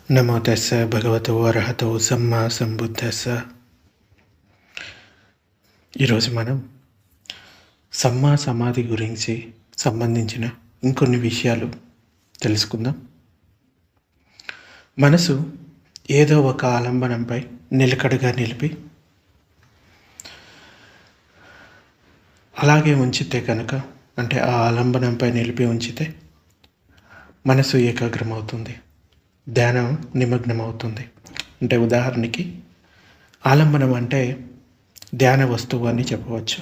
నమో తస్స భగవతో అర్హతో సమ్మా సంబుద్ధస్స. ఈరోజు మనం సమ్మా సమాధి గురించి సంబంధించిన ఇంకొన్ని విషయాలు తెలుసుకుందాం. మనసు ఏదో ఒక ఆలంబనంపై నిలకడగా నిలిపి అలాగే ఉంచితే కనుక, అంటే ఆ ఆలంబనంపై నిలిపి ఉంచితే మనసు ఏకాగ్రమవుతుంది, ధ్యానం నిమగ్నమవుతుంది. అంటే ఉదాహరణకి ఆలంబనం అంటే ధ్యాన వస్తువు అని చెప్పవచ్చు.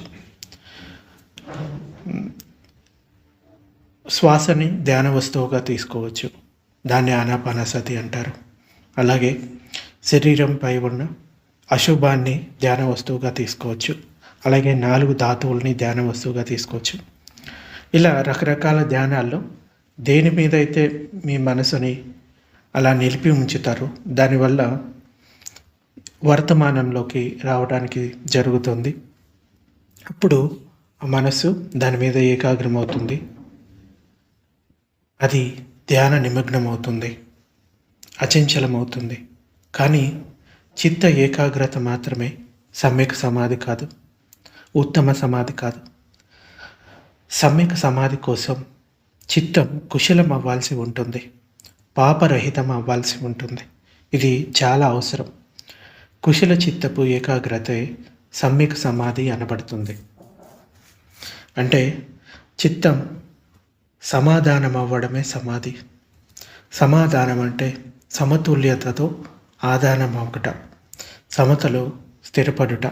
శ్వాసని ధ్యాన వస్తువుగా తీసుకోవచ్చు, దాన్ని ఆనాపానసతి అంటారు. అలాగే శరీరంపై ఉన్న అశుభాన్ని ధ్యాన వస్తువుగా తీసుకోవచ్చు. అలాగే 4 ధాతువుల్ని ధ్యాన వస్తువుగా తీసుకోవచ్చు. ఇలా రకరకాల ధ్యానాల్లో దేని మీద అయితే మీ మనసుని అలా నిలిపి ఉంచుతారు, దానివల్ల వర్తమానంలోకి రావడానికి జరుగుతుంది. అప్పుడు ఆ మనసు దాని మీద ఏకాగ్రమవుతుంది, అది ధ్యాన నిమగ్నమవుతుంది, అచంచలమవుతుంది. కానీ చిత్త ఏకాగ్రత మాత్రమే సమ్యక్ సమాధి కాదు, ఉత్తమ సమాధి కాదు. సమ్యక్ సమాధి కోసం చిత్తం కుశలం అవ్వాల్సి ఉంటుంది, పాపరహితం అవ్వాల్సి ఉంటుంది. ఇది చాలా అవసరం. కుశల చిత్తపు ఏకాగ్రతే సమ్యక్ సమాధి అనబడుతుంది. అంటే చిత్తం సమాధానం అవ్వడమే సమాధి. సమాధానం అంటే సమతుల్యతతో ఆధానం అవ్వట, సమతలో స్థిరపడుట.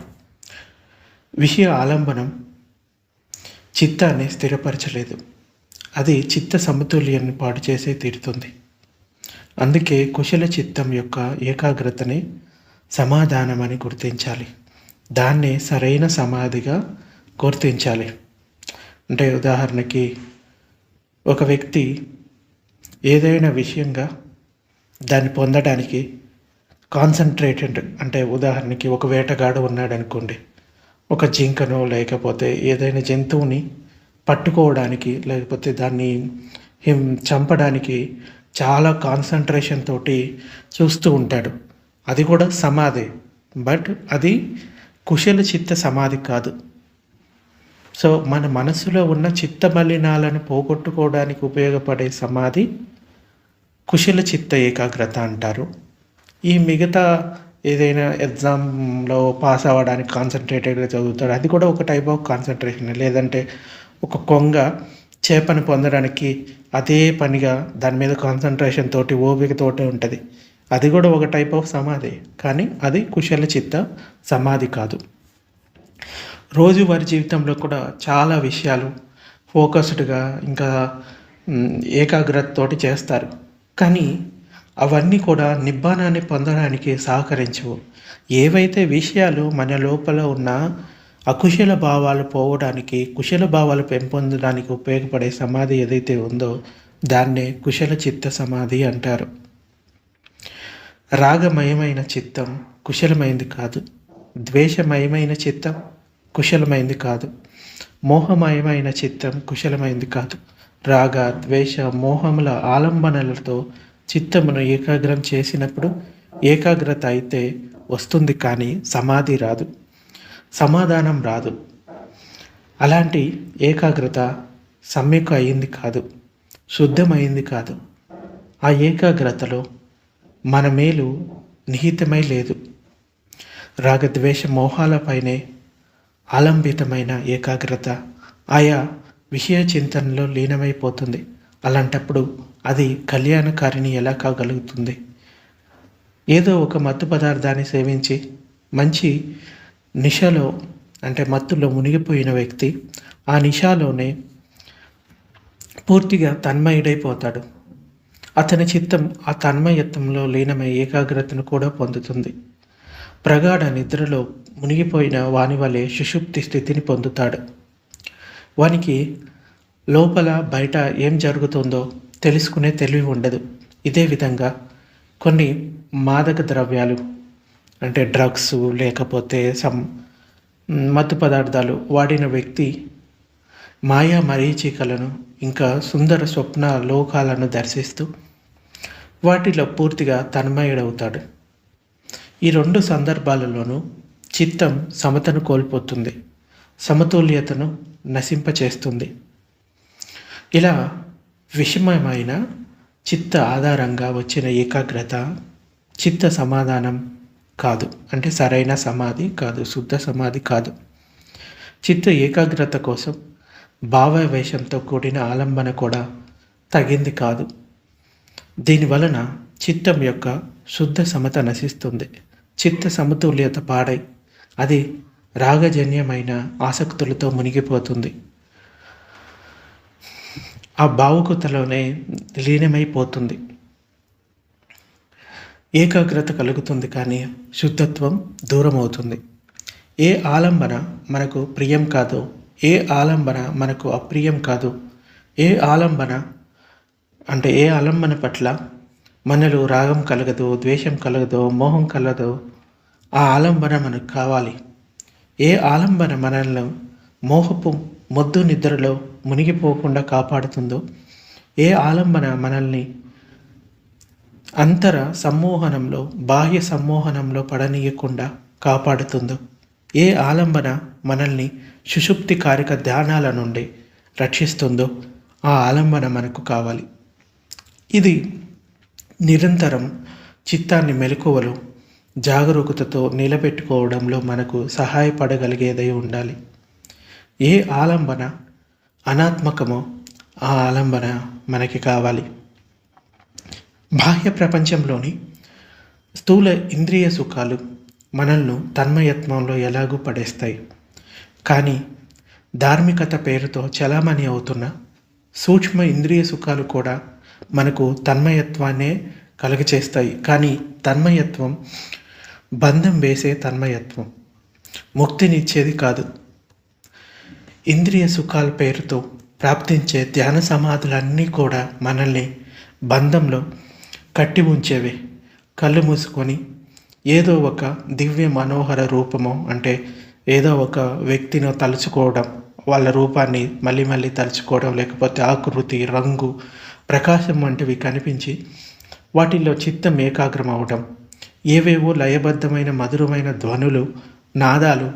విషయ ఆలంబనం చిత్తాన్ని స్థిరపరచలేదు, అది చిత్త సమతుల్యాన్ని పాడు చేసే తీరుతుంది. అందుకే కుశల చిత్తం యొక్క ఏకాగ్రతని సమాధానమని గుర్తించాలి, దాన్నే సరైన సమాధిగా గుర్తించాలి. అంటే ఉదాహరణకి ఒక వ్యక్తి ఏదైనా విషయంగా దాన్ని పొందడానికి కాన్సన్ట్రేటెడ్, అంటే ఉదాహరణకి ఒక వేటగాడు ఉన్నాడు అనుకోండి, ఒక జింకను లేకపోతే ఏదైనా జంతువుని పట్టుకోవడానికి లేకపోతే దాన్ని చంపడానికి చాలా కాన్సన్ట్రేషన్ తోటి చూస్తూ ఉంటాడు. అది కూడా సమాధి, బట్ అది కుశల చిత్త సమాధి కాదు. సో మన మనసులో ఉన్న చిత్త మలినాలను పోగొట్టుకోవడానికి ఉపయోగపడే సమాధి కుశల చిత్త ఏకాగ్రత అంటారు. ఈ మిగతా ఏదైనా ఎగ్జామ్లో పాస్ అవ్వడానికి కాన్సన్ట్రేటెడ్గా చదువుతాడు, అది కూడా ఒక టైప్ ఆఫ్ కాన్సన్ట్రేషన్. లేదంటే ఒక కొంగ చేపను పొందడానికి అదే పనిగా దాని మీద కాన్సన్ట్రేషన్ తోటి ఓపికతోటి ఉంటుంది, అది కూడా ఒక టైప్ ఆఫ్ సమాధి. కానీ అది కుశల చిత్త సమాధి కాదు. రోజువారి జీవితంలో కూడా చాలా విషయాలు ఫోకస్డ్గా ఇంకా ఏకాగ్రతతోటి చేస్తారు, కానీ అవన్నీ కూడా నిబ్బానాన్ని పొందడానికి సహకరించవు. ఏవైతే విషయాలు మన లోపల ఉన్న అకుశల భావాలు పోవడానికి, కుశల భావాలు పెంపొందడానికి ఉపయోగపడే సమాధి ఏదైతే ఉందో దాన్నే కుశల చిత్త సమాధి అంటారు. రాగమయమైన చిత్తం కుశలమైంది కాదు, ద్వేషమయమైన చిత్తం కుశలమైంది కాదు, మోహమయమైన చిత్తం కుశలమైంది కాదు. రాగ ద్వేష మోహముల ఆలంబనలతో చిత్తమును ఏకాగ్రం చేసినప్పుడు ఏకాగ్రత అయితే వస్తుంది, కానీ సమాధి రాదు, సమాధానం రాదు. అలాంటి ఏకాగ్రత సమ్యక్ అయింది కాదు, శుద్ధమైంది కాదు. ఆ ఏకాగ్రతలో మన మేలు నిహితమై లేదు. రాగద్వేష మోహాలపైనే ఆలంబితమైన ఏకాగ్రత ఆయా విషయ చింతనలో లీనమైపోతుంది. అలాంటప్పుడు అది కళ్యాణకారిణి ఎలా కాగలుగుతుంది? ఏదో ఒక మత్తు పదార్థాన్ని సేవించి మంచి నిశలో, అంటే మత్తులో మునిగిపోయిన వ్యక్తి ఆ నిశాలోనే పూర్తిగా తన్మయుడైపోతాడు. అతని చిత్తం ఆ తన్మయత్వంలో లీనమై ఏకాగ్రతను కూడా పొందుతుంది. ప్రగాఢ నిద్రలో మునిగిపోయిన వాని వలె సుషుప్తి స్థితిని పొందుతాడు. వానికి లోపల బయట ఏం జరుగుతుందో తెలుసుకునే తెలివి ఉండదు. ఇదే విధంగా కొన్ని మాదక ద్రవ్యాలు, అంటే డ్రగ్స్ లేకపోతే మత్తు పదార్థాలు వాడిన వ్యక్తి మాయా మరీచికలను ఇంకా సుందర స్వప్న లోకాలను దర్శిస్తూ వాటిలో పూర్తిగా తన్మయుడవుతాడు. ఈ రెండు సందర్భాలలోనూ చిత్తం సమతను కోల్పోతుంది, సమతుల్యతను నశింపచేస్తుంది. ఇలా విషమమైన చిత్త ఆధారంగా వచ్చిన ఏకాగ్రత చిత్త సమాధానం కాదు, అంటే సరైన సమాధి కాదు, శుద్ధ సమాధి కాదు. చిత్త ఏకాగ్రత కోసం భావావేశంతో కూడిన ఆలంబన కూడా తగింది కాదు. దీనివలన చిత్తం యొక్క శుద్ధ సమత నశిస్తుంది, చిత్త సమతుల్యత పాడై అది రాగజన్యమైన ఆసక్తులతో మునిగిపోతుంది, ఆ భావుకతలోనే లీనమైపోతుంది. ఏకాగ్రత కలుగుతుంది కానీ శుద్ధత్వం దూరం అవుతుంది. ఏ ఆలంబన మనకు ప్రియం కాదో, ఏ ఆలంబన మనకు అప్రియం కాదు, ఏ ఆలంబన పట్ల మనలో రాగం కలగదో, ద్వేషం కలగదో, మోహం కలగదో, ఆ ఆలంబన మనకు కావాలి. ఏ ఆలంబన మనల్ని మోహపు మొద్దు నిద్రలో మునిగిపోకుండా కాపాడుతుందో, ఏ ఆలంబన మనల్ని అంతర సమ్మోహనంలో, బాహ్య సమ్మోహనంలో పడనీయకుండా కాపాడుతుందో, ఏ ఆలంబన మనల్ని సుషుప్తి కారిక ధ్యానాల నుండి రక్షిస్తుందో ఆ ఆలంబన మనకు కావాలి. ఇది నిరంతరం చిత్తాన్ని మెలకువలో జాగరూకతతో నిలబెట్టుకోవడంలో మనకు సహాయపడగలిగేదై ఉండాలి. ఏ ఆలంబన అనాత్మకమో ఆ ఆలంబన మనకి కావాలి. బాహ్య ప్రపంచంలోని స్థూల ఇంద్రియ సుఖాలు మనల్ని తన్మయత్వంలో ఎలాగూ పడేస్తాయి, కానీ ధార్మికత పేరుతో చలామణి అవుతున్న సూక్ష్మ ఇంద్రియ సుఖాలు కూడా మనకు తన్మయత్వాన్నే కలుగచేస్తాయి. కానీ తన్మయత్వం బంధం వేసే తన్మయత్వం, ముక్తినిచ్చేది కాదు. ఇంద్రియ సుఖాల పేరుతో ప్రాప్తించే ధ్యాన సమాధులన్నీ కూడా మనల్ని బంధంలో కట్టి ఉంచేవే. కళ్ళు మూసుకొని ఏదో ఒక దివ్య మనోహర రూపమో, అంటే ఏదో ఒక వ్యక్తిని తలుచుకోవడం, వాళ్ళ రూపాన్ని మళ్ళీ మళ్ళీ తలుచుకోవడం, లేకపోతే ఆకృతి, రంగు, ప్రకాశం వంటివి కనిపించి వాటిల్లో చిత్తం ఏకాగ్రం అవడం, ఏవేవో లయబద్ధమైన మధురమైన ధ్వనులు, నాదాలు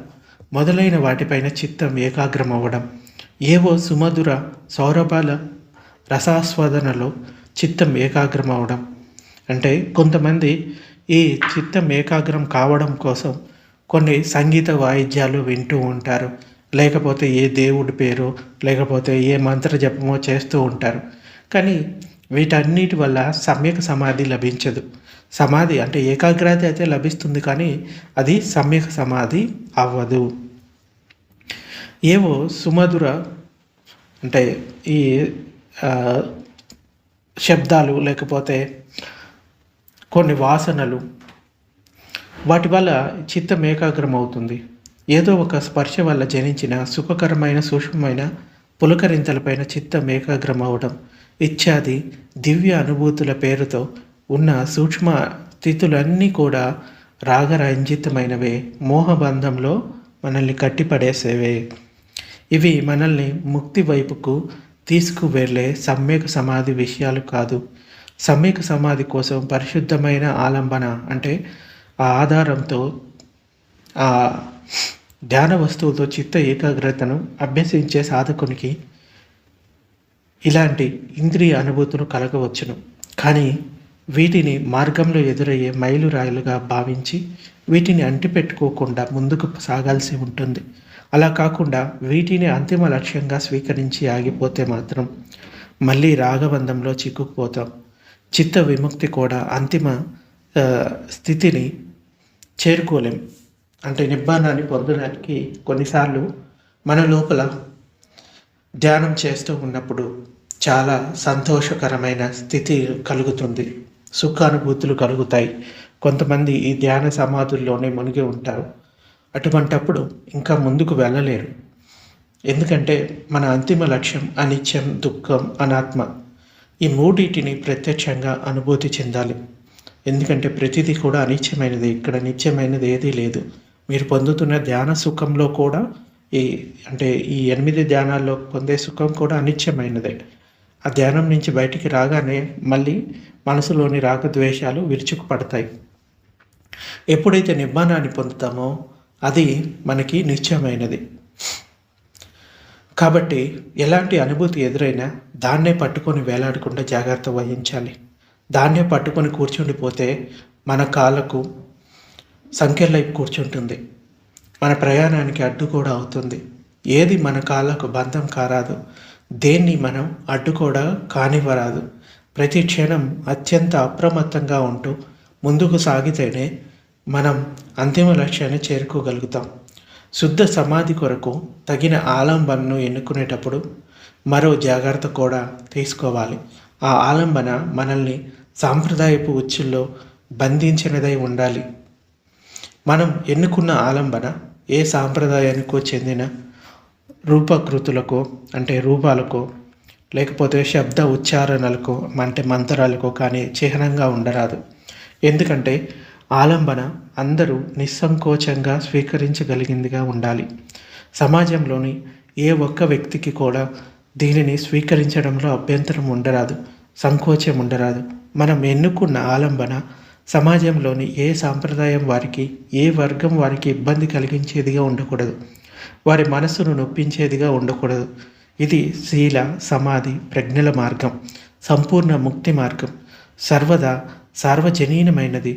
మొదలైన వాటిపైన చిత్తం ఏకాగ్రం అవ్వడం, ఏవో సుమధుర సౌరభాల రసాస్వాదనలో చిత్తం ఏకాగ్రం అవడం. అంటే కొంతమంది ఈ చిత్తం ఏకాగ్రం కావడం కోసం కొన్ని సంగీత వాయిద్యాలు వింటూ ఉంటారు, లేకపోతే ఏ దేవుడి పేరు, లేకపోతే ఏ మంత్ర జపమో చేస్తూ ఉంటారు. కానీ వీటన్నిటి వల్ల సమ్యక్ సమాధి లభించదు. సమాధి అంటే ఏకాగ్రత అయితే లభిస్తుంది, కానీ అది సమ్యక్ సమాధి అవ్వదు. ఏవో సుమధుర అంటే ఈ శబ్దాలు, లేకపోతే కొన్ని వాసనలు, వాటి వల్ల చిత్తం ఏకాగ్రం అవుతుంది. ఏదో ఒక స్పర్శ వల్ల జనించిన సుఖకరమైన సూక్ష్మమైన పులకరింతలపైన చిత్తం ఏకాగ్రం అవడం ఇత్యాది దివ్య అనుభూతుల పేరుతో ఉన్న సూక్ష్మ స్థితులన్నీ కూడా రాగరంజితమైనవే, మోహబంధంలో మనల్ని కట్టిపడేసేవే. ఇవి మనల్ని ముక్తి వైపుకు తీసుకువెళ్ళే సమ్యక్ సమాధి విషయాలు కాదు. సమ్యక్ సమాధి కోసం పరిశుద్ధమైన ఆలంబన, అంటే ఆ ఆధారంతో ఆ ధ్యాన వస్తువుతో చిత్త ఏకాగ్రతను అభ్యసించే సాధకునికి ఇలాంటి ఇంద్రియ అనుభూతులు కలగవచ్చును. కానీ వీటిని మార్గంలో ఎదురయ్యే మైలురాయిలుగా భావించి వీటిని అంటిపెట్టుకోకుండా ముందుకు సాగాల్సి ఉంటుంది. అలా కాకుండా వీటిని అంతిమ లక్ష్యంగా స్వీకరించి ఆగిపోతే మాత్రం మళ్ళీ రాగబంధంలో చిక్కుకుపోతాం. చిత్త విముక్తి కూడా అంతిమ స్థితిని చేరుకోలేం. అంటే నిబ్బానాన్ని పొందడానికి కొన్నిసార్లు మన లోపల ధ్యానం చేస్తూ ఉన్నప్పుడు చాలా సంతోషకరమైన స్థితి కలుగుతుంది, సుఖానుభూతులు కలుగుతాయి. కొంతమంది ఈ ధ్యాన సమాధుల్లోనే మునిగి ఉంటారు. అటువంటప్పుడు ఇంకా ముందుకు వెళ్ళలేరు. ఎందుకంటే మన అంతిమ లక్ష్యం అనిత్యం, దుఃఖం, అనాత్మ, ఈ మూడింటిని ప్రత్యక్షంగా అనుభూతి చెందాలి. ఎందుకంటే ప్రతిదీ కూడా అనిత్యమైనది, ఇక్కడ నిత్యమైనది ఏదీ లేదు. మీరు పొందుతున్న ధ్యాన సుఖంలో కూడా ఈ 8 ధ్యానాల్లో పొందే సుఖం కూడా అనిత్యమైనదే. ఆ ధ్యానం నుంచి బయటికి రాగానే మళ్ళీ మనసులోని రాగద్వేషాలు విరుచుకుపడతాయి. ఎప్పుడైతే నిబ్బానాన్ని పొందుతామో అది మనకి నిత్యమైనది. కాబట్టి ఎలాంటి అనుభూతి ఎదురైనా దాన్నే పట్టుకొని వేలాడకుండా జాగ్రత్త వహించాలి. దాన్నే పట్టుకొని కూర్చుండిపోతే మన కాళ్ళకు సంకెళ్ళై కూర్చుంటుంది. మన ప్రయాణానికి అడ్డు కూడా అవుతుంది. ఏది మన కాళ్ళకు బంధం కారాదు, దేన్ని మనం అడ్డు కూడా కానివ్వరాదు. ప్రతి క్షణం అత్యంత అప్రమత్తంగా ఉంటూ ముందుకు సాగితేనే మనం అంతిమ లక్ష్యాన్ని చేరుకోగలుగుతాం. శుద్ధ సమాధి కొరకు తగిన ఆలంబనను ఎన్నుకునేటప్పుడు మరో జాగ్రత్త కూడా తీసుకోవాలి. ఆ ఆలంబన మనల్ని సాంప్రదాయపు ఉచ్చుల్లో బంధించినదై ఉండాలి. మనం ఎన్నుకున్న ఆలంబన ఏ సాంప్రదాయానికో చెందిన రూపకృతులకో అంటే రూపాలకో లేకపోతే శబ్ద ఉచ్చారణలకో అంటే మంత్రాలకో కానీ చిహ్నంగా ఉండరాదు. ఎందుకంటే ఆలంబన అందరూ నిస్సంకోచంగా స్వీకరించగలిగిందిగా ఉండాలి. సమాజంలోని ఏ ఒక్క వ్యక్తికి కూడా దీనిని స్వీకరించడంలో అభ్యంతరం ఉండరాదు, సంకోచం ఉండరాదు. మనం ఎన్నుకున్న ఆలంబన సమాజంలోని ఏ సాంప్రదాయం వారికి, ఏ వర్గం వారికి ఇబ్బంది కలిగించేదిగా ఉండకూడదు, వారి మనస్సును నొప్పించేదిగా ఉండకూడదు. ఇది శీల, సమాధి, ప్రజ్ఞల మార్గం, సంపూర్ణ ముక్తి మార్గం, సర్వదా సార్వజనీనమైనది,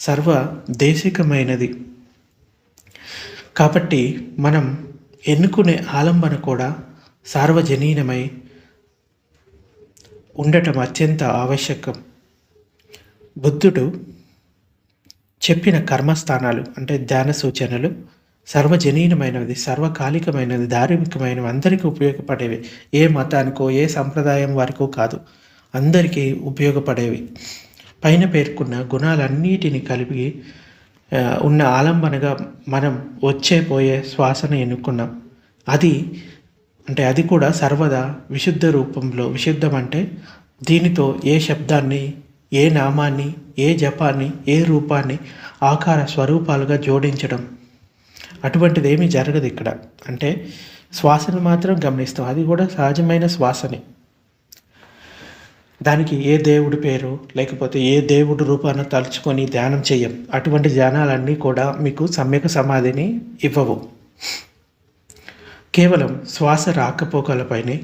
సర్వదేశికమైనది. కాబట్టి మనం ఎన్నుకునే ఆలంబన కూడా సార్వజనీనమై ఉండటం అత్యంత ఆవశ్యకం. బుద్ధుడు చెప్పిన కర్మస్థానాలు అంటే ధ్యాన సూచనలు సర్వజనీనమైనవి, సర్వకాలికమైనవి, ధార్మికమైనవి, అందరికీ ఉపయోగపడేవి. ఏ మతానికో ఏ సంప్రదాయం వారికో కాదు, అందరికీ ఉపయోగపడేవి. పైన పేర్కొన్న గుణాలన్నిటిని కలిపి ఉన్న ఆలంబనగా మనం పోయే శ్వాసను ఎన్నుకున్నాం. అది కూడా సర్వదా విశుద్ధ రూపంలో. విశుద్ధం అంటే దీనితో ఏ శబ్దాన్ని, ఏ నామాన్ని, ఏ జపాన్ని, ఏ రూపాన్ని ఆకార స్వరూపాలుగా జోడించడం అటువంటిది ఏమీ జరగదు ఇక్కడ. అంటే శ్వాసను మాత్రం గమనిస్తాం, అది కూడా సహజమైన శ్వాసని. దానికి ఏ దేవుడి పేరు లేకపోతే ఏ దేవుడి రూపాన్ని తలుచుకొని ధ్యానం చెయ్యం. అటువంటి ధ్యానాలన్నీ కూడా మీకు సమ్యక్ సమాధిని ఇవ్వవు. కేవలం శ్వాస రాకపోకలపైనే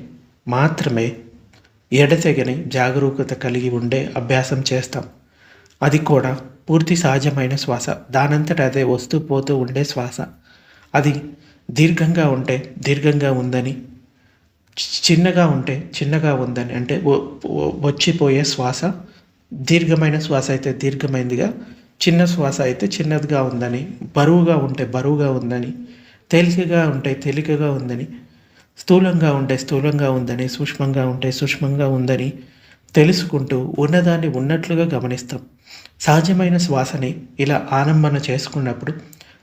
మాత్రమే ఎడతెగని జాగరూకత కలిగి ఉండే అభ్యాసం చేస్తాం. అది కూడా పూర్తి సహజమైన శ్వాస, దానంతట అదే వస్తూ పోతూ ఉండే శ్వాస. అది దీర్ఘంగా ఉంటే దీర్ఘంగా ఉందని, చిన్నగా ఉంటే చిన్నగా ఉందని, అంటే వచ్చిపోయే శ్వాస. దీర్ఘమైన శ్వాస అయితే దీర్ఘమైనదిగా, చిన్న శ్వాస అయితే చిన్నదిగా ఉందని, బరువుగా ఉంటే బరువుగా ఉందని, తేలికగా ఉంటే తేలికగా ఉందని, స్థూలంగా ఉంటే స్థూలంగా ఉందని, సూక్ష్మంగా ఉంటే సూక్ష్మంగా ఉందని తెలుసుకుంటూ ఉన్నదాన్ని ఉన్నట్లుగా గమనిస్తాం. సహజమైన శ్వాసని ఇలా ఆలంబన చేసుకున్నప్పుడు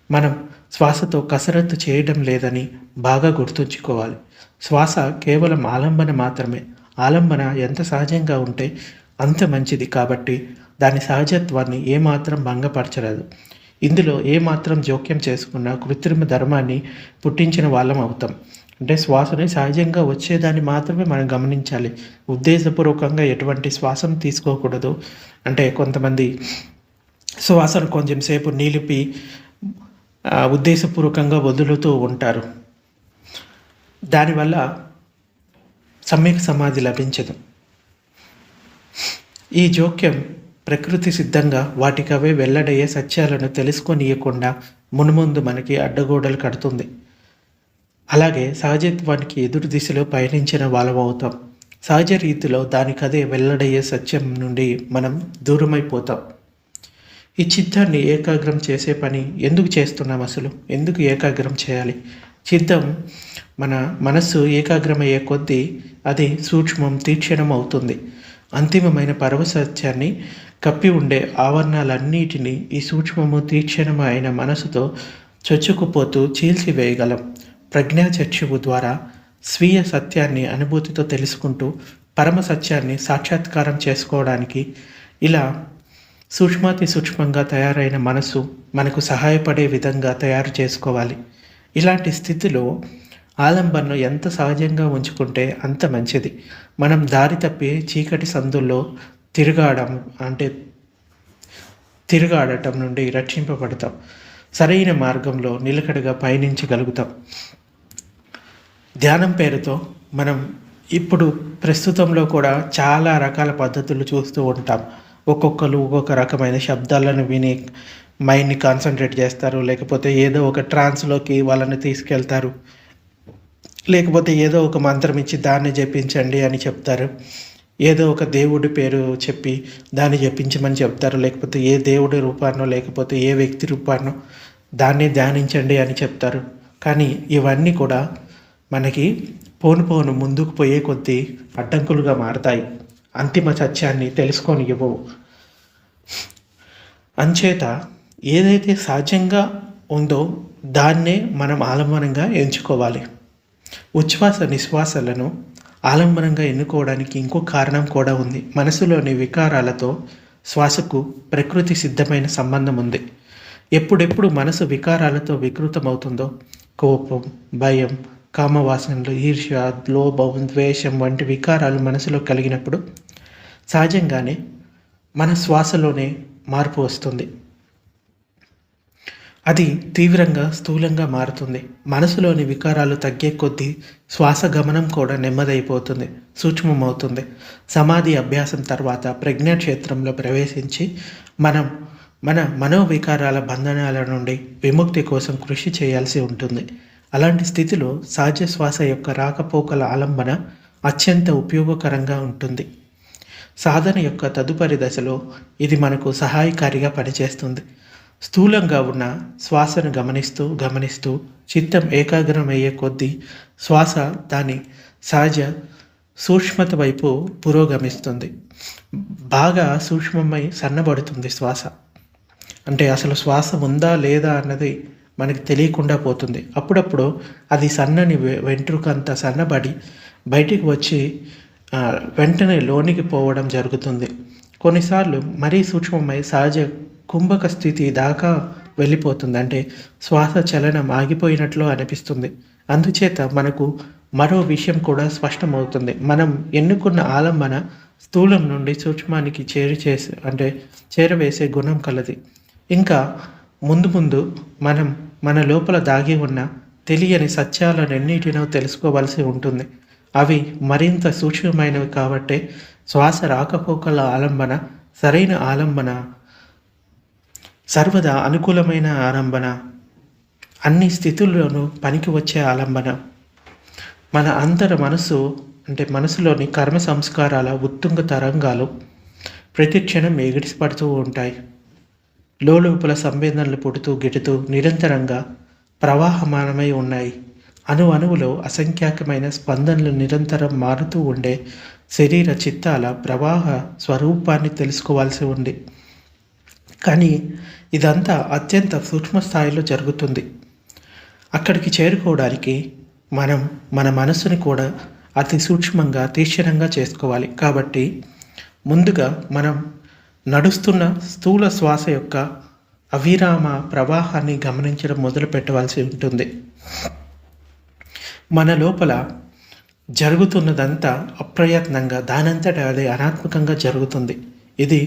మనం శ్వాసతో కసరత్తు చేయడం లేదని బాగా గుర్తుంచుకోవాలి. శ్వాస కేవలం ఆలంబన మాత్రమే. ఆలంబన ఎంత సహజంగా ఉంటే అంత మంచిది. కాబట్టి దాని సహజత్వాన్ని ఏమాత్రం భంగపరచలేదు. ఇందులో ఏమాత్రం జోక్యం చేసుకున్న కృత్రిమ ధర్మాన్ని పుట్టించిన వాళ్ళం అవుతాం. అంటే శ్వాసని సహజంగా వచ్చేదాన్ని మాత్రమే మనం గమనించాలి. ఉద్దేశపూర్వకంగా ఎటువంటి శ్వాసను తీసుకోకూడదు. అంటే కొంతమంది శ్వాసను కొంచెం సేపు నిలిపి ఉద్దేశపూర్వకంగా వదులుతూ ఉంటారు. దానివల్ల సమ్యక్ సమాధి లభించదు. ఈ జోక్యం ప్రకృతి సిద్ధంగా వాటికవే వెల్లడయ్యే సత్యాలను తెలుసుకొనియకుండా మునుముందు మనకి అడ్డగోడలు కడుతుంది. అలాగే సహజత్వానికి ఎదురు దిశలో పయనించిన వాళ్ళమవుతాం. సహజ రీతిలో దానికదే వెల్లడయ్యే సత్యం నుండి మనం దూరమైపోతాం. ఈ చిత్తాన్ని ఏకాగ్రం చేసే పని ఎందుకు చేస్తున్నాం? అసలు ఎందుకు ఏకాగ్రం చేయాలి? చిత్తం మన మనస్సు ఏకాగ్రమయ్యే కొద్దీ అది సూక్ష్మం, తీక్షణం అవుతుంది. అంతిమమైన పరమసత్యాన్ని కప్పి ఉండే ఆవరణలన్నిటినీ ఈ సూక్ష్మము, తీక్షణము అయిన మనసుతో చొచ్చుకుపోతూ చీల్చివేయగలం. ప్రజ్ఞాచక్షువు ద్వారా స్వీయ సత్యాన్ని అనుభూతితో తెలుసుకుంటూ పరమ సత్యాన్ని సాక్షాత్కారం చేసుకోవడానికి ఇలా సూక్ష్మాతి సూక్ష్మంగా తయారైన మనసు మనకు సహాయపడే విధంగా తయారు చేసుకోవాలి. ఇలాంటి స్థితిలో ఆలంబనను ఎంత సహజంగా ఉంచుకుంటే అంత మంచిది. మనం దారి తప్పి చీకటి సందుల్లో తిరుగాడం అంటే తిరుగాడటం నుండి రక్షింపబడతాం. సరైన మార్గంలో నిలకడగా పయనించగలుగుతాం. ధ్యానం పేరుతో మనం ఇప్పుడు ప్రస్తుతంలో కూడా చాలా రకాల పద్ధతులు చూస్తూ ఉంటాం. ఒక్కొక్కరు ఒక్కొక్క రకమైన శబ్దాలను విని మైండ్ని కాన్సన్ట్రేట్ చేస్తారు, లేకపోతే ఏదో ఒక ట్రాన్స్లోకి వాళ్ళని తీసుకెళ్తారు, లేకపోతే ఏదో ఒక మంత్రం ఇచ్చి దాన్ని జపించండి అని చెప్తారు, ఏదో ఒక దేవుడి పేరు చెప్పి దాన్ని జపించమని చెప్తారు, లేకపోతే ఏ దేవుడి రూపాన్నో లేకపోతే ఏ వ్యక్తి రూపాన్నో దాన్ని ధ్యానించండి అని చెప్తారు. కానీ ఇవన్నీ కూడా మనకి పోను ముందుకు పోయే కొద్దీ అడ్డంకులుగా మారతాయి, అంతిమ సత్యాన్ని తెలుసుకొని ఇవ్వవు. అంచేత ఏదైతే సహజంగా ఉందో దాన్నే మనం ఆలంబనంగా ఎంచుకోవాలి. ఉచ్ఛ్వాస నిశ్వాసలను ఆలంబనంగా ఎన్నుకోవడానికి ఇంకో కారణం కూడా ఉంది. మనసులోని వికారాలతో శ్వాసకు ప్రకృతి సిద్ధమైన సంబంధం ఉంది. ఎప్పుడెప్పుడు మనసు వికారాలతో వికృతమవుతుందో, కోపం, భయం, కామవాసనలు, ఈర్ష్య, లోభం, ద్వేషం వంటి వికారాలు మనసులో కలిగినప్పుడు సహజంగానే మన శ్వాసలోనే మార్పు వస్తుంది. అది తీవ్రంగా స్థూలంగా మారుతుంది. మనసులోని వికారాలు తగ్గే కొద్దీ శ్వాస గమనం కూడా నెమ్మదైపోతుంది, సూక్ష్మమవుతుంది. సమాధి అభ్యాసం తర్వాత ప్రజ్ఞాక్షేత్రంలో ప్రవేశించి మనం మన మనోవికారాల బంధనాల నుండి విముక్తి కోసం కృషి చేయాల్సి ఉంటుంది. అలాంటి స్థితిలో సహజ శ్వాస యొక్క రాకపోకల ఆలంబన అత్యంత ఉపయోగకరంగా ఉంటుంది. సాధన యొక్క తదుపరి దశలో ఇది మనకు సహాయకారిగా పనిచేస్తుంది. స్థూలంగా ఉన్న శ్వాసను గమనిస్తూ చిత్తం ఏకాగ్రమయ్యే కొద్దీ శ్వాస దాని సహజ సూక్ష్మత వైపు పురోగమిస్తుంది. బాగా సూక్ష్మమై సన్నబడుతుంది శ్వాస. అంటే అసలు శ్వాస ఉందా లేదా అన్నది మనకి తెలియకుండా పోతుంది. అప్పుడప్పుడు అది సన్నని వెంట్రుకంత సన్నబడి బయటికి వచ్చి వెంటనే లోనికి పోవడం జరుగుతుంది. కొన్నిసార్లు మరీ సూక్ష్మమై సహజ కుంభక స్థితి దాకా వెళ్ళిపోతుంది. అంటే శ్వాస చలనం ఆగిపోయినట్లు అనిపిస్తుంది. అందుచేత మనకు మరో విషయం కూడా స్పష్టమవుతుంది. మనం ఎన్నుకున్న ఆలంబన స్థూలం నుండి సూక్ష్మానికి చేరవేసే గుణం కలది. ఇంకా ముందు మనం మన లోపల దాగి ఉన్న తెలియని సత్యాలన్నిటినో తెలుసుకోవాల్సి ఉంటుంది. అవి మరింత సూక్ష్మమైనవి కాబట్టే శ్వాస రాకపోకల ఆలంబన సరైన ఆలంబన, సర్వదా అనుకూలమైన ఆలంబన, అన్ని స్థితుల్లోనూ పనికి వచ్చే ఆలంబన. మన అంతర మనసులోని కర్మ సంస్కారాల ఉత్తుంగ తరంగాలు ప్రతి క్షణం ఎగిరిపడుతూ ఉంటాయి. లోపల సంవేదనలు పుడుతూ గిడుతూ నిరంతరంగా ప్రవాహమానమై ఉన్నాయి. అణువులో అసంఖ్యాకమైన స్పందనలు నిరంతరం మారుతూ ఉండే శరీర చిత్తాల ప్రవాహ స్వరూపాన్ని తెలుసుకోవాల్సి ఉంది. కానీ ఇదంతా అత్యంత సూక్ష్మ స్థాయిలో జరుగుతుంది. అక్కడికి చేరుకోవడానికి మనం మన మనసుని కూడా అతి సూక్ష్మంగా తీక్షణంగా చేసుకోవాలి. కాబట్టి ముందుగా మనం నడుస్తున్న స్థూల శ్వాస యొక్క అవిరామ ప్రవాహాన్ని గమనించడం మొదలు పెట్టవలసి ఉంటుంది. మన లోపల జరుగుతున్నదంతా అప్రయత్నంగా దానంతట అదే అనాత్మకంగా జరుగుతుంది. ఇది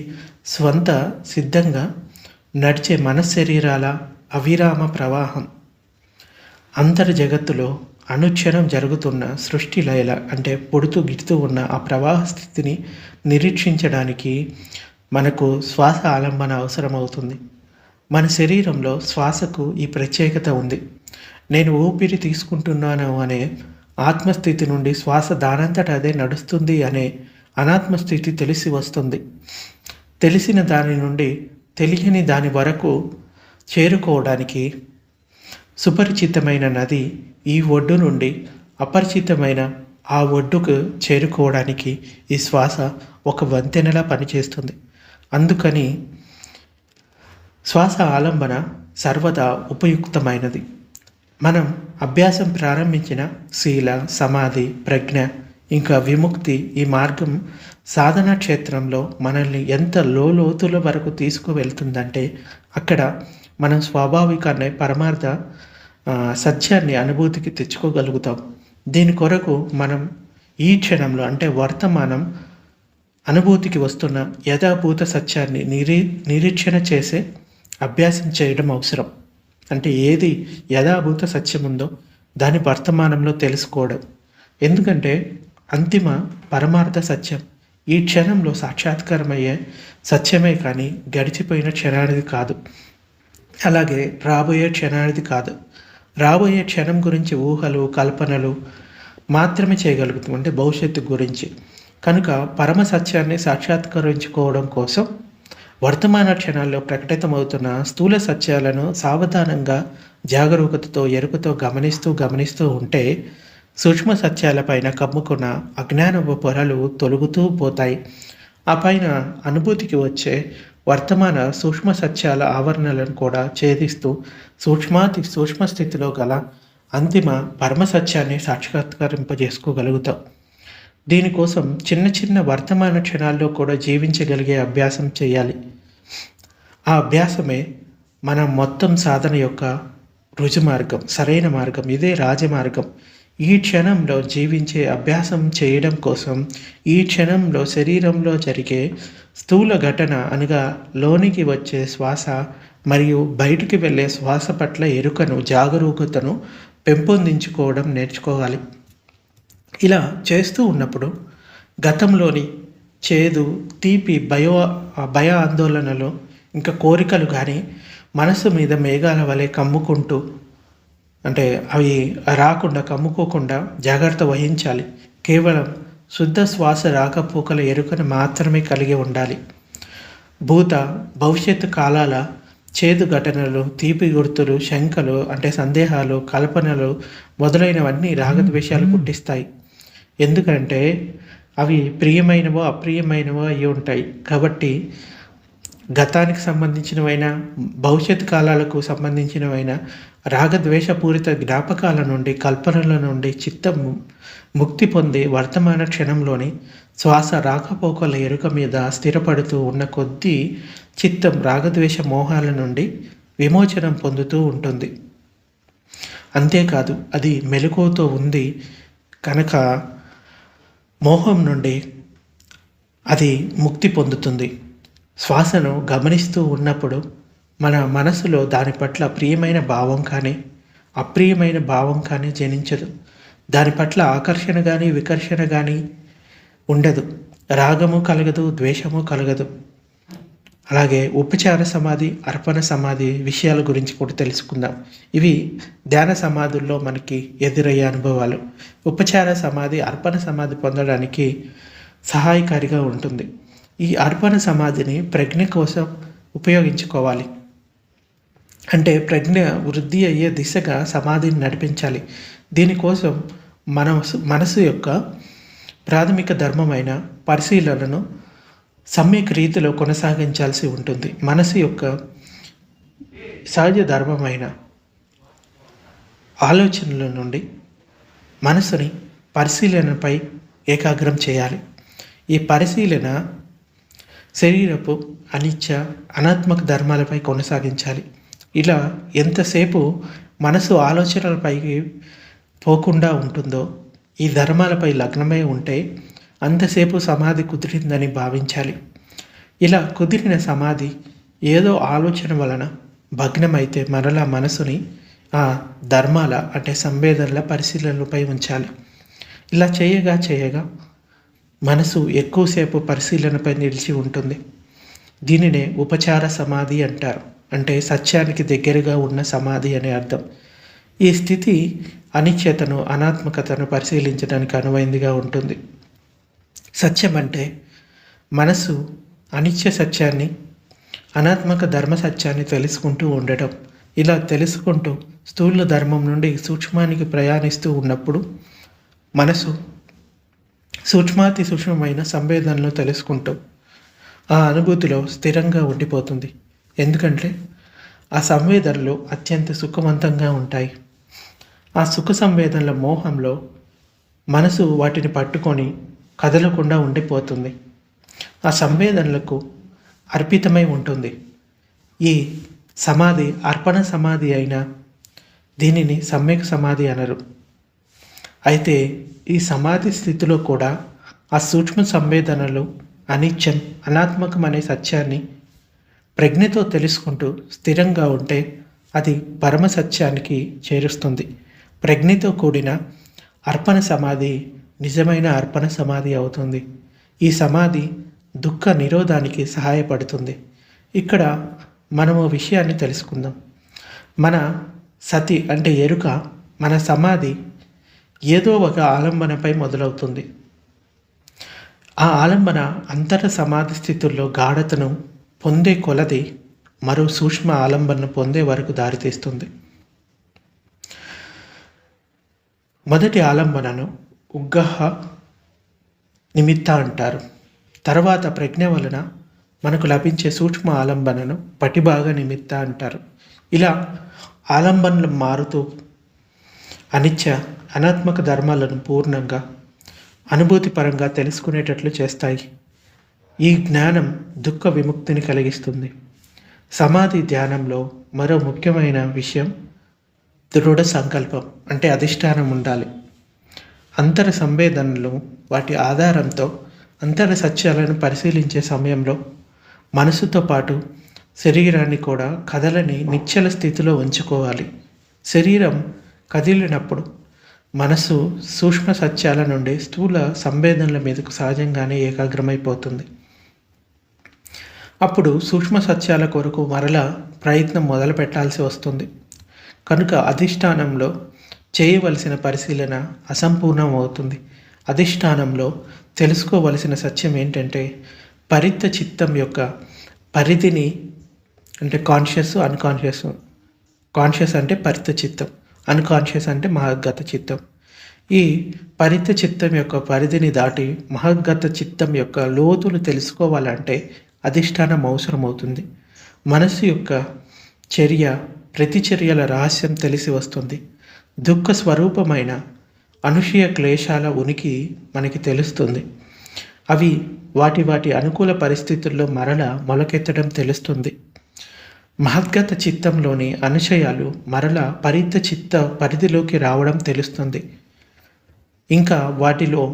స్వంత సిద్ధంగా నడిచే మనశ్శరీరాల అవిరామ ప్రవాహం. అంతర్జగత్తులో అనుక్షణం జరుగుతున్న సృష్టి లయల అంటే పుడుతూ గిడుతూ ఉన్న ఆ ప్రవాహ స్థితిని నిరీక్షించడానికి మనకు శ్వాస ఆలంబన అవసరమవుతుంది. మన శరీరంలో శ్వాసకు ఈ ప్రత్యేకత ఉంది. నేను ఊపిరి తీసుకుంటున్నాను అనే ఆత్మస్థితి నుండి శ్వాస దానంతట అదే నడుస్తుంది అనే అనాత్మస్థితి తెలిసి వస్తుంది. తెలిసిన దాని నుండి తెలియని దాని వరకు చేరుకోవడానికి సుపరిచితమైన నది ఈ ఒడ్డు నుండి అపరిచితమైన ఆ ఒడ్డుకు చేరుకోవడానికి ఈ శ్వాస ఒక వంతెనలా పనిచేస్తుంది. అందుకని శ్వాస ఆలంబన సర్వదా ఉపయుక్తమైనది. మనం అభ్యాసం ప్రారంభించిన శీల, సమాధి, ప్రజ్ఞ ఇంకా విముక్తి ఈ మార్గం సాధనా క్షేత్రంలో మనల్ని ఎంత లోతుల వరకు తీసుకువెళ్తుందంటే అక్కడ మనం స్వాభావికాన్ని పరమార్థ సత్యాన్ని అనుభూతికి తెచ్చుకోగలుగుతాం. దీని కొరకు మనం ఈ క్షణంలో అంటే వర్తమానం అనుభూతికి వస్తున్న యథాభూత సత్యాన్ని నిరీక్షణ చేసే అభ్యాసం చేయడం అవసరం. అంటే ఏది యథాభూత సత్యం ఉందో దాని వర్తమానంలో తెలుసుకోవడం. ఎందుకంటే అంతిమ పరమార్థ సత్యం ఈ క్షణంలో సాక్షాత్కారమయ్యే సత్యమే కానీ గడిచిపోయిన క్షణానిది కాదు. అలాగే రాబోయే క్షణానిది కాదు. రాబోయే క్షణం గురించి ఊహలు కల్పనలు మాత్రమే చేయగలుగుతాం, అంటే భవిష్యత్తు గురించి. కనుక పరమ సత్యాన్ని సాక్షాత్కరించుకోవడం కోసం వర్తమాన క్షణాల్లో ప్రకటితమవుతున్న స్థూల సత్యాలను సావధానంగా జాగరూకతతో ఎరుకతో గమనిస్తూ ఉంటే సూక్ష్మ సత్యాలపైన కమ్ముకున్న అజ్ఞానపు పొరలు తొలుగుతూ పోతాయి. ఆ పైన అనుభూతికి వచ్చే వర్తమాన సూక్ష్మ సత్యాల ఆవరణలను కూడా ఛేదిస్తూ సూక్ష్మ స్థితిలో గల అంతిమ పరమ సత్యాన్ని సాక్షాత్కరింపజేసుకోగలుగుతాం. దీనికోసం చిన్న చిన్న వర్తమాన క్షణాల్లో కూడా జీవించగలిగే అభ్యాసం చేయాలి. ఆ అభ్యాసమే మన మొత్తం సాధన యొక్క రుజుమార్గం, సరైన మార్గం. ఇదే రాజమార్గం. ఈ క్షణంలో జీవించే అభ్యాసం చేయడం కోసం ఈ క్షణంలో శరీరంలో జరిగే స్థూల ఘటన అనగా లోనికి వచ్చే శ్వాస మరియు బయటికి వెళ్ళే శ్వాస పట్ల ఎరుకను జాగరూకతను పెంపొందించుకోవడం నేర్చుకోవాలి. ఇలా చేస్తూ ఉన్నప్పుడు గతంలోని చేదు తీపి భయ ఆందోళనలు ఇంకా కోరికలు కానీ మనసు మీద మేఘాల వలె కమ్ముకుంటూ, అంటే అవి రాకుండా కమ్ముకోకుండా జాగ్రత్త వహించాలి. కేవలం శుద్ధ శ్వాస రాకపోకల ఎరుకను మాత్రమే కలిగి ఉండాలి. భవిష్యత్తు కాలాల చేదు ఘటనలు, తీపి గుర్తులు, శంకలు అంటే సందేహాలు, కల్పనలు మొదలైనవన్నీ రాగద్వేషాలు పుట్టిస్తాయి. ఎందుకంటే అవి ప్రియమైనవో అప్రియమైనవో అయి ఉంటాయి. కాబట్టి గతానికి సంబంధించినవైనా భవిష్యత్ కాలాలకు సంబంధించినవైనా రాగద్వేషపూరిత జ్ఞాపకాల నుండి కల్పనల నుండి చిత్తం ముక్తి పొంది వర్తమాన క్షణంలోని శ్వాస రాకపోకల ఎరుక మీద స్థిరపడుతూ ఉన్న కొద్దీ చిత్తం రాగద్వేష మోహాల నుండి విమోచనం పొందుతూ ఉంటుంది. అంతేకాదు అది మెలకువతో ఉంది కనుక మోహం నుండి అది ముక్తి పొందుతుంది. శ్వాసను గమనిస్తూ ఉన్నప్పుడు మన మనసులో దాని పట్ల ప్రియమైన భావం కానీ అప్రియమైన భావం కానీ జనించదు. దాని పట్ల ఆకర్షణ కానీ వికర్షణ కానీ ఉండదు. రాగము కలగదు, ద్వేషము కలగదు. అలాగే ఉపచార సమాధి, అర్పణ సమాధి విషయాల గురించి కూడా తెలుసుకుందాం. ఇవి ధ్యాన సమాధుల్లో మనకి ఎదురయ్యే అనుభవాలు. ఉపచార సమాధి, అర్పణ సమాధి పొందడానికి సహాయకారిగా ఉంటుంది. ఈ అర్పణ సమాధిని ప్రజ్ఞ కోసం ఉపయోగించుకోవాలి. అంటే ప్రజ్ఞ వృద్ధి అయ్యే దిశగా సమాధిని నడిపించాలి. దీనికోసం మనసు యొక్క ప్రాథమిక ధర్మమైన పరిశీలనను సమ్యక్ రీతిలో కొనసాగించాల్సి ఉంటుంది. మనసు యొక్క సహజ ధర్మమైన ఆలోచనల నుండి మనసుని పరిశీలనపై ఏకాగ్రం చేయాలి. ఈ పరిశీలన శరీరపు అనిత్య అనాత్మక ధర్మాలపై కొనసాగించాలి. ఇలా ఎంతసేపు మనసు ఆలోచనలపైకి పోకుండా ఉంటుందో, ఈ ధర్మాలపై లగ్నమై ఉంటే అంతసేపు సమాధి కుదిరిందని భావించాలి. ఇలా కుదిరిన సమాధి ఏదో ఆలోచన వలన భగ్నమైతే మరలా మనసుని ఆ ధర్మాల అంటే సంవేదనల పరిశీలనలపై ఉంచాలి. ఇలా చేయగా మనసు ఎక్కువసేపు పరిశీలనపై నిలిచి ఉంటుంది. దీనినే ఉపచార సమాధి అంటారు. అంటే సత్యానికి దగ్గరగా ఉన్న సమాధి అనే అర్థం. ఈ స్థితి అనిత్యతను అనాత్మకతను పరిశీలించడానికి అనువైందిగా ఉంటుంది. సత్యం అంటే మనసు అనిత్య సత్యాన్ని అనాత్మక ధర్మ సత్యాన్ని తెలుసుకుంటూ ఉండటం. ఇలా తెలుసుకుంటూ స్థూల ధర్మం నుండి సూక్ష్మానికి ప్రయాణిస్తూ ఉన్నప్పుడు మనసు సూక్ష్మాతి సూక్ష్మమైన సంవేదనలు తెలుసుకుంటూ ఆ అనుభూతిలో స్థిరంగా ఉండిపోతుంది. ఎందుకంటే ఆ సంవేదనలు అత్యంత సుఖవంతంగా ఉంటాయి. ఆ సుఖ సంవేదనల మోహంలో మనసు వాటిని పట్టుకొని కదలకుండా ఉండిపోతుంది. ఆ సంవేదనలకు అర్పితమై ఉంటుంది. ఈ సమాధి అర్పణ సమాధి అయినా దీనిని సమ్యక్ సమాధి అనరు. అయితే ఈ సమాధి స్థితిలో కూడా ఆ సూక్ష్మ సంవేదనలు అనిత్యం, అనాత్మకం అనే సత్యాన్ని ప్రజ్ఞతో తెలుసుకుంటూ స్థిరంగా ఉంటే అది పరమ సత్యానికి చేరుస్తుంది. ప్రజ్ఞతో కూడిన అర్పణ సమాధి నిజమైన అర్పణ సమాధి అవుతుంది. ఈ సమాధి దుఃఖ నిరోధానికి సహాయపడుతుంది. ఇక్కడ మనము విషయాన్ని తెలుసుకుందాం. మన సతి అంటే ఎరుక, మన సమాధి ఏదో ఒక ఆలంబనపై మొదలవుతుంది. ఆ ఆలంబన అంతర సమాధి స్థితుల్లో గాఢతను పొందే కొలది మరో సూక్ష్మ ఆలంబనను పొందే వరకు దారితీస్తుంది. మొదటి ఆలంబనను ఉగ్గహ నిమిత్త అంటారు. తర్వాత ప్రజ్ఞ వలన మనకు లభించే సూక్ష్మ ఆలంబనను పటిభాగ నిమిత్త అంటారు. ఇలా ఆలంబనలు మారుతూ అనిత్య, అనాత్మక ధర్మాలను పూర్ణంగా అనుభూతిపరంగా తెలుసుకునేటట్లు చేస్తాయి. ఈ జ్ఞానం దుఃఖ విముక్తిని కలిగిస్తుంది. సమాధి ధ్యానంలో మరో ముఖ్యమైన విషయం దృఢ సంకల్పం అంటే అధిష్టానం ఉండాలి. అంతర సంవేదనలు వాటి ఆధారంతో అంతర సత్యాలను పరిశీలించే సమయంలో మనసుతో పాటు శరీరాన్ని కూడా కదలని నిశ్చల స్థితిలో ఉంచుకోవాలి. శరీరం కదిలినప్పుడు మనసు సూక్ష్మ సత్యాల నుండి స్థూల సంవేదనల మీదకు సహజంగానే ఏకాగ్రమైపోతుంది. అప్పుడు సూక్ష్మ సత్యాల కొరకు మరలా ప్రయత్నం మొదలు పెట్టాల్సి వస్తుంది. కనుక అధిష్టానంలో చేయవలసిన పరిశీలన అసంపూర్ణం అవుతుంది. అధిష్టానంలో తెలుసుకోవలసిన సత్యం ఏంటంటే పరిత్త చిత్తం యొక్క పరిధిని, అంటే కాన్షియస్, అన్కాన్షియస్. కాన్షియస్ అంటే పరిత్త చిత్తం, అన్కాన్షియస్ అంటే మహద్గత చిత్తం. ఈ పరిత్త చిత్తం యొక్క పరిధిని దాటి మహద్గత చిత్తం యొక్క లోతులు తెలుసుకోవాలంటే అధిష్టానం అవసరమవుతుంది. మనసు యొక్క చర్య, ప్రతిచర్యల రహస్యం తెలిసి వస్తుంది. దుఃఖ స్వరూపమైన అనుషయ క్లేశాల ఉనికి మనకి తెలుస్తుంది. అవి వాటి అనుకూల పరిస్థితుల్లో మరల మొలకెత్తడం తెలుస్తుంది. మహద్గత చిత్తంలోని అనుషయాలు మరల పరిత్త చిత్త పరిధిలోకి రావడం తెలుస్తుంది. ఇంకా వాటిలో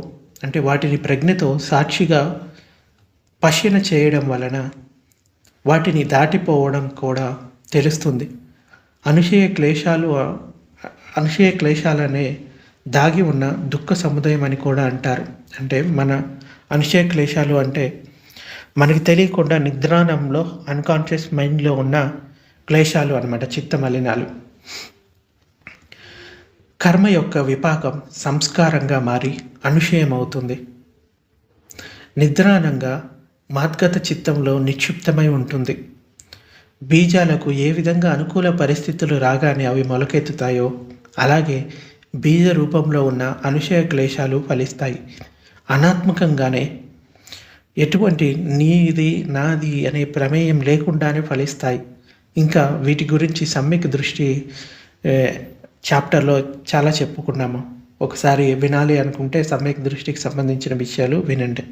అంటే వాటిని ప్రజ్ఞతో సాక్షిగా పశ్యన చేయడం వలన వాటిని దాటిపోవడం కూడా తెలుస్తుంది. అనుషయ క్లేశాలనే దాగి ఉన్న దుఃఖ సముదాయం అని కూడా అంటారు. అంటే మన అనుషయ క్లేశాలు అంటే మనకి తెలియకుండా నిద్రాణంలో అన్కాన్షియస్ మైండ్లో ఉన్న క్లేశాలు అన్నమాట, చిత్త మలినాలు. కర్మ యొక్క విపాకం సంస్కారంగా మారి అనుషయం అవుతుంది. నిద్రాణంగా మహద్గత చిత్తంలో నిక్షిప్తమై ఉంటుంది. బీజాలకు ఏ విధంగా అనుకూల పరిస్థితులు రాగానే అవి మొలకెత్తుతాయో అలాగే బీజ రూపంలో ఉన్న అనుషయ క్లేశాలు ఫలిస్తాయి. అనాత్మకంగానే ఎటువంటి నీది నాది అనే ప్రమేయం లేకుండానే ఫలిస్తాయి. ఇంకా వీటి గురించి సమ్యక్ దృష్టి చాప్టర్లో చాలా చెప్పుకున్నాము. ఒకసారి వినాలి అనుకుంటే సమ్యక్ దృష్టికి సంబంధించిన విషయాలు వినండి.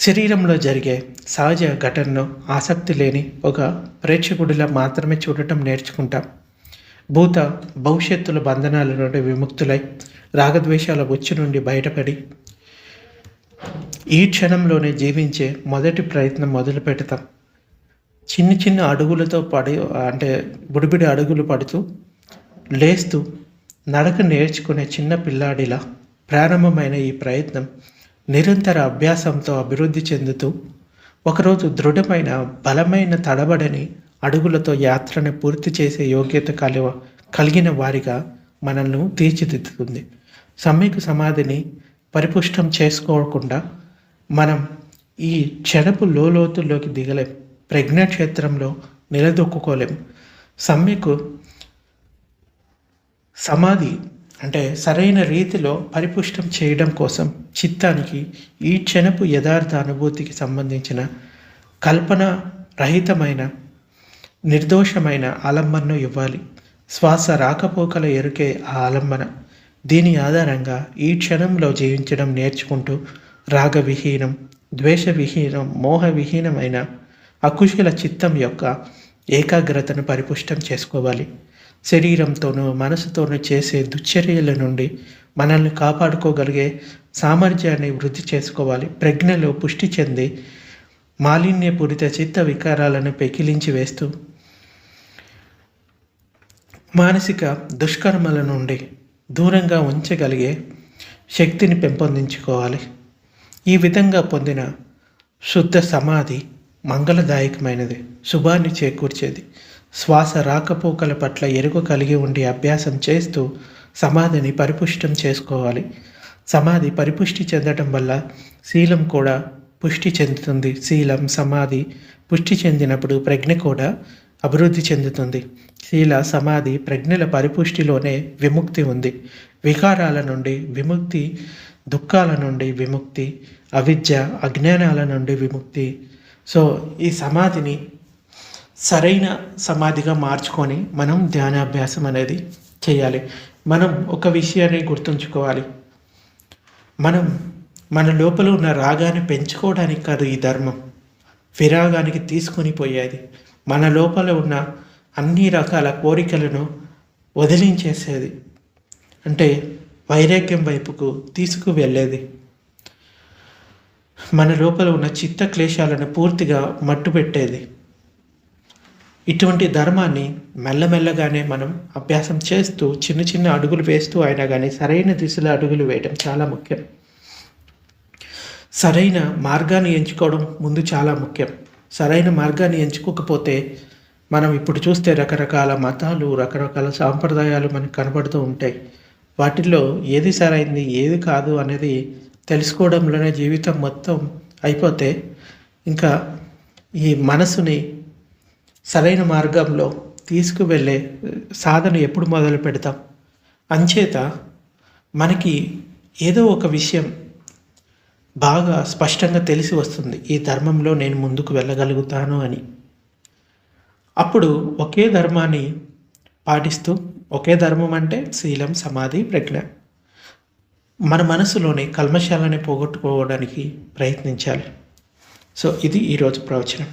శరీరంలో జరిగే సహజ ఘటనను ఆసక్తి లేని ఒక ప్రేక్షకుడిలా మాత్రమే చూడటం నేర్చుకుంటాం. భూత భవిష్యత్తుల బంధనాల నుండి విముక్తులై రాగద్వేషాల ఉచ్చు నుండి బయటపడి ఈ క్షణంలోనే జీవించే మొదటి ప్రయత్నం మొదలు పెడతాం. చిన్న అడుగులతో బుడిబిడి అడుగులు పడుతూ లేస్తూ నడక నేర్చుకునే చిన్న పిల్లాడిలా ప్రారంభమైన ఈ ప్రయత్నం నిరంతర అభ్యాసంతో అభివృద్ధి చెందుతూ ఒకరోజు దృఢమైన బలమైన తడబడని అడుగులతో యాత్రను పూర్తి చేసే యోగ్యత కలిగిన వారిగా మనల్ని తీర్చిదిద్దుతుంది. సమ్యక్ సమాధిని పరిపుష్టం చేసుకోకుండా మనం ఈ క్షణపు లోతుల్లోకి దిగలేం. ప్రజ్ఞాక్షేత్రంలో నిలదొక్కుకోలేం. సమ్యక్ సమాధి అంటే సరైన రీతిలో పరిపుష్టం చేయడం కోసం చిత్తానికి ఈ క్షణపు యథార్థ అనుభూతికి సంబంధించిన కల్పన రహితమైన నిర్దోషమైన ఆలంబనను ఇవ్వాలి. శ్వాస రాకపోకల ఎరుకే ఆ ఆలంబన. దీని ఆధారంగా ఈ క్షణంలో జీవించడం నేర్చుకుంటూ రాగవిహీనం, ద్వేషవిహీనం, మోహవిహీనమైన అకుశల చిత్తం యొక్క ఏకాగ్రతను పరిపుష్టం చేసుకోవాలి. శరీరంతోనూ మనసుతోనూ చేసే దుశ్చర్యల నుండి మనల్ని కాపాడుకోగలిగే సామర్థ్యాన్ని వృద్ధి చేసుకోవాలి. ప్రజ్ఞలో పుష్టి చెంది మాలిన్యపూరిత చిత్త వికారాలను పెకిలించి వేస్తూ మానసిక దుష్కర్మల నుండి దూరంగా ఉంచగలిగే శక్తిని పెంపొందించుకోవాలి. ఈ విధంగా పొందిన శుద్ధ సమాధి మంగళదాయకమైనది, శుభాన్ని చేకూర్చేది. శ్వాస రాకపోకల పట్ల ఎరుక కలిగి ఉండి అభ్యాసం చేస్తూ సమాధిని పరిపుష్టం చేసుకోవాలి. సమాధి పరిపుష్టి చెందడం వల్ల శీలం కూడా పుష్టి చెందుతుంది. శీలం సమాధి పుష్టి చెందినప్పుడు ప్రజ్ఞ కూడా అభివృద్ధి చెందుతుంది. శీల సమాధి ప్రజ్ఞల పరిపుష్టిలోనే విముక్తి ఉంది. వికారాల నుండి విముక్తి, దుఃఖాల నుండి విముక్తి, అవిద్య అజ్ఞానాల నుండి విముక్తి. సో ఈ సమాధిని సరైన సమాధిగా మార్చుకొని మనం ధ్యానాభ్యాసం అనేది చేయాలి. మనం ఒక విషయాన్ని గుర్తుంచుకోవాలి, మనం మన లోపల ఉన్న రాగాన్ని పెంచుకోవడానికి కాదు ఈ ధర్మం, విరాగానికి తీసుకొని పోయేది. మన లోపల ఉన్న అన్ని రకాల కోరికలను వదిలించేసేది, అంటే వైరాగ్యం వైపుకు తీసుకువెళ్ళేది. మన లోపల ఉన్న చిత్త క్లేశాలను పూర్తిగా మట్టుపెట్టేది. ఇటువంటి ధర్మాన్ని మెల్లమెల్లగానే మనం అభ్యాసం చేస్తూ చిన్న చిన్న అడుగులు వేస్తూ అయినా కానీ సరైన దిశలో అడుగులు వేయడం చాలా ముఖ్యం. సరైన మార్గాన్ని ఎంచుకోవడం ముందు చాలా ముఖ్యం. సరైన మార్గాన్ని ఎంచుకోకపోతే మనం ఇప్పుడు చూస్తే రకరకాల మతాలు, రకరకాల సాంప్రదాయాలు మనకు కనబడుతూ ఉంటాయి. వాటిల్లో ఏది సరైంది ఏది కాదు అనేది తెలుసుకోవడంలోనే జీవితం మొత్తం అయిపోతే ఇంకా ఈ మనసుని సరైన మార్గంలో తీసుకువెళ్ళే సాధన ఎప్పుడు మొదలు పెడతాం? అంచేత మనకి ఏదో ఒక విషయం బాగా స్పష్టంగా తెలిసి వస్తుంది, ఈ ధర్మంలో నేను ముందుకు వెళ్ళగలుగుతాను అని. అప్పుడు ఒకే ధర్మాన్ని పాటిస్తూ, ఒకే ధర్మం అంటే శీలం సమాధి ప్రజ్ఞ, మన మనసులోని కల్మశాలని పోగొట్టుకోవడానికి ప్రయత్నించాలి. సో ఇది ఈరోజు ప్రవచనం.